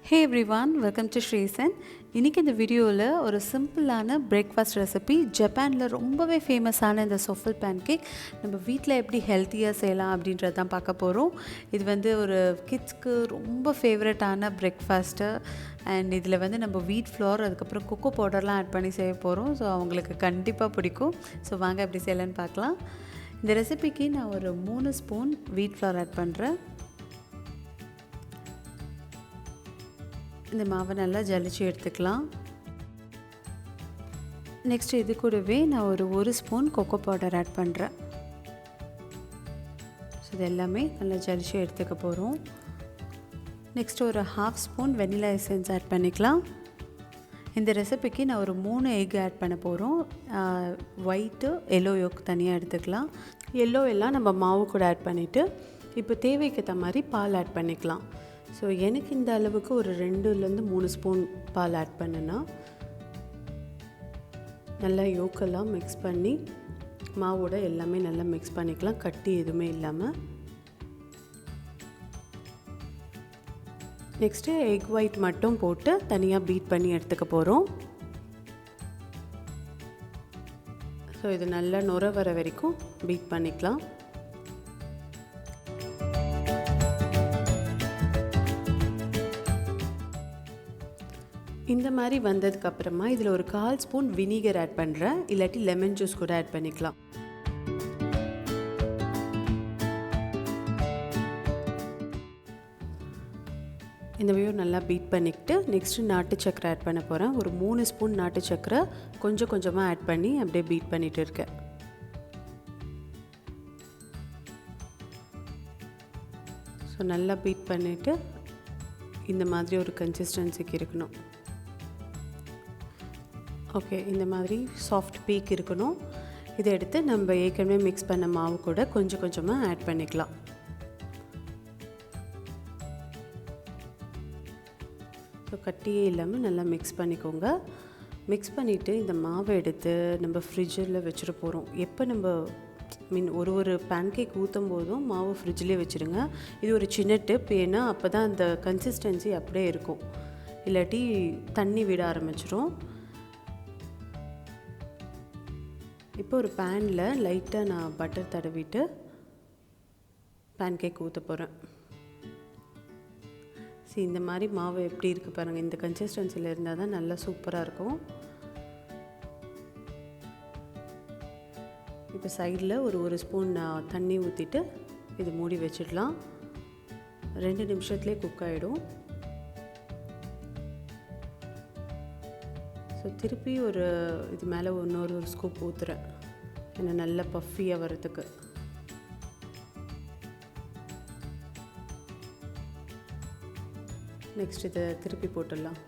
Hey everyone, welcome to SriSen. இன்னைக்கு இந்த வீடியோவில் ஒரு சிம்பிளான பிரேக்ஃபாஸ்ட் ரெசிபி, ஜப்பானில் ரொம்பவே ஃபேமஸான இந்த சோஃபல் பேன்கேக் நம்ம வீட்டில் எப்படி ஹெல்த்தியாக செய்யலாம் அப்படின்றது தான் பார்க்க போகிறோம். இது வந்து ஒரு கிட்ஸ்க்கு ரொம்ப ஃபேவரட்டான பிரேக்ஃபாஸ்ட்டு. அண்ட் இதில் வந்து நம்ம வீட் ஃப்ளோர் அதுக்கப்புறம் கொக்கோ பவுடர்லாம் ஆட் பண்ணி செய்ய போகிறோம். ஸோ அவங்களுக்கு கண்டிப்பாக பிடிக்கும். ஸோ வாங்க எப்படி செய்யலான்னு பார்க்கலாம். இந்த ரெசிபிக்கு நான் ஒரு 3 ஸ்பூன் வீட் ஃப்ளோர் ஆட் பண்ணுறேன். இந்த மாவை நல்லா ஜலிச்சு எடுத்துக்கலாம். நெக்ஸ்ட் இது கூடவே நான் ஒரு ஸ்பூன் கொக்கோ பவுடர் ஆட் பண்ணுறேன். ஸோ இது எல்லாமே நல்லா ஜலிச்சு எடுத்துக்க போகிறோம். நெக்ஸ்ட் ஒரு 1/2 ஸ்பூன் வெனிலா எசன்ஸ் ஆட் பண்ணிக்கலாம். இந்த ரெசிபிக்கு நான் ஒரு 3 எக் ஆட் பண்ண போகிறோம். ஒயிட்டு எல்லோ யோக் தனியாக எடுத்துக்கலாம். எல்லோ எல்லாம் நம்ம மாவு கூட ஆட் பண்ணிவிட்டு இப்போ தேவைக்கேற்ற மாதிரி பால் ஆட் பண்ணிக்கலாம். ஸோ எனக்கு இந்த அளவுக்கு ஒரு 2-3 ஸ்பூன் பால் ஆட் பண்ணுன்னா நல்லா யோக்கெல்லாம் மிக்ஸ் பண்ணி மாவோட எல்லாமே நல்லா மிக்ஸ் பண்ணிக்கலாம், கட்டி எதுவுமே இல்லாமல். நெக்ஸ்ட்டு எக் ஒயிட் மட்டும் போட்டு தனியாக பீட் பண்ணி எடுத்துக்க போகிறோம். ஸோ இது நல்லா நுர வர வரைக்கும் பீட் பண்ணிக்கலாம். இந்த மாதிரி வந்ததுக்கப்புறமா இதில் ஒரு 1/4 ஸ்பூன் வினிகர் ஆட் பண்ணுறேன், இல்லாட்டி லெமன் ஜூஸ் கூட ஆட் பண்ணிக்கலாம். இந்த மாதிரி நல்லா பீட் பண்ணிக்கிட்டு நெக்ஸ்ட்டு நாட்டு சக்கரை ஆட் பண்ண போகிறேன். ஒரு 3 ஸ்பூன் நாட்டு சக்கரை கொஞ்சம் கொஞ்சமாக ஆட் பண்ணி அப்படியே பீட் பண்ணிகிட்டு இருக்கேன். ஸோ நல்லா பீட் பண்ணிவிட்டு இந்த மாதிரி ஒரு கன்சிஸ்டன்சிக்கு இருக்கணும். ஓகே, இந்த மாதிரி சாஃப்ட் பீக் இருக்கணும். இதை எடுத்து நம்ம ஏற்கனவே மிக்ஸ் பண்ண மாவு கூட கொஞ்சம் கொஞ்சமாக ஆட் பண்ணிக்கலாம். ஸோ கட்டியே இல்லாமல் நல்லா மிக்ஸ் பண்ணிக்கோங்க. மிக்ஸ் பண்ணிவிட்டு இந்த மாவை எடுத்து நம்ம ஃப்ரிட்ஜில் வச்சுட்டு போகிறோம். எப்போ நம்ம ஒரு பேன்கேக் ஊற்றும் போதும் மாவு ஃப்ரிட்ஜ்லேயே வச்சுருங்க. இது ஒரு சின்ன டிப், ஏன்னா அப்போ தான் அந்த கன்சிஸ்டன்சி அப்படியே இருக்கும், இல்லாட்டி தண்ணி விட ஆரம்பிச்சிடும். இப்போ ஒரு பேனில் லைட்டாக நான் பட்டர் தடவிட்டு பேன்கேக் ஊற்ற போகிறேன். சரி, இந்த மாதிரி மாவு எப்படி இருக்குது பாருங்கள். இந்த கன்சிஸ்டன்சியில் இருந்தால் தான் நல்லா சூப்பராக இருக்கும். இப்போ சைடில் ஒரு ஸ்பூன் தண்ணி ஊற்றிட்டு இது மூடி வச்சிடலாம். 2 நிமிஷத்துலேயே குக் ஆகிடும். ஸோ திருப்பி இது மேலே இன்னொரு ஸ்கூப் ஊற்றுறேன், ஏன்னா நல்லா பஃபியாக வரதுக்கு. நெக்ஸ்ட் இதை திருப்பி போட்டுடலாம்.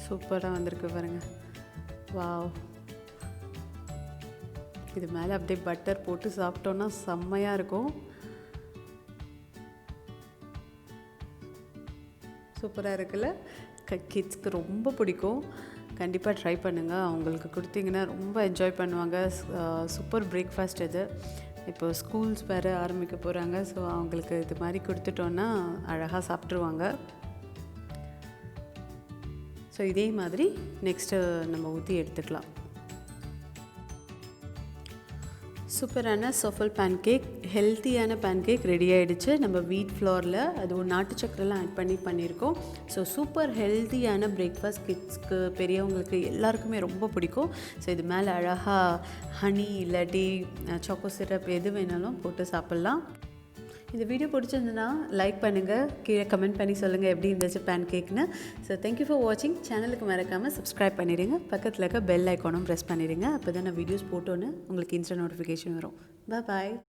சூப்பராக வந்திருக்கு பாருங்கள். வாவ், இது மேலே அப்படியே பட்டர் போட்டு சாப்பிட்டோன்னா செம்மையாக இருக்கும். சூப்பராக இருக்குல்ல, கிட்ஸ்க்கு ரொம்ப பிடிக்கும். கண்டிப்பாக ட்ரை பண்ணுங்கள். அவங்களுக்கு கொடுத்தீங்கன்னா ரொம்ப என்ஜாய் பண்ணுவாங்க. சூப்பர் பிரேக்ஃபாஸ்ட் இது. இப்போ ஸ்கூல்ஸ் வேறு ஆரம்பிக்க போகிறாங்க. ஸோ அவங்களுக்கு இது மாதிரி கொடுத்துட்டோன்னா அழகாக சாப்பிட்ருவாங்க. ஸோ இதே மாதிரி நெக்ஸ்ட்டு நம்ம ஊற்றி எடுத்துக்கலாம். சூப்பரான சோஃபல் பேன்கேக், ஹெல்த்தியான பேன்கேக் ரெடி ஆகிடுச்சு. நம்ம வீட் ஃப்ளோரில் அது ஒரு நாட்டு சக்கரெலாம் ஆட் பண்ணியிருக்கோம். ஸோ சூப்பர் ஹெல்த்தியான பிரேக்ஃபாஸ்ட், கிட்ஸ்க்கு பெரியவங்களுக்கு எல்லாருக்குமே ரொம்ப பிடிக்கும். ஸோ இது மேலே அழகாக ஹனி இல்லாட்டி சாக்கோ சிரப் எது வேணாலும் போட்டு சாப்பிட்லாம். இந்த வீடியோ பிடிச்சிருந்துன்னா லைக் பண்ணுங்கள், கீழே கமெண்ட் பண்ணி சொல்லுங்கள் எப்படி இருந்துச்சு பேன்கேக்னு. ஸோ தேங்க்யூ ஃபார் வாட்சிங். சேனலுக்கு மறக்காமல் சப்ஸ்கிரைப் பண்ணிடுங்க. பக்கத்தில் இருக்க பெல் ஐக்கானும் ப்ரெஸ் பண்ணிடுங்க. அப்போ தான் நான் வீடியோஸ் போட்டோன்னு உங்களுக்கு இன்ஸ்டன்ட் நோட்டிஃபிகேஷன் வரும். பாய்.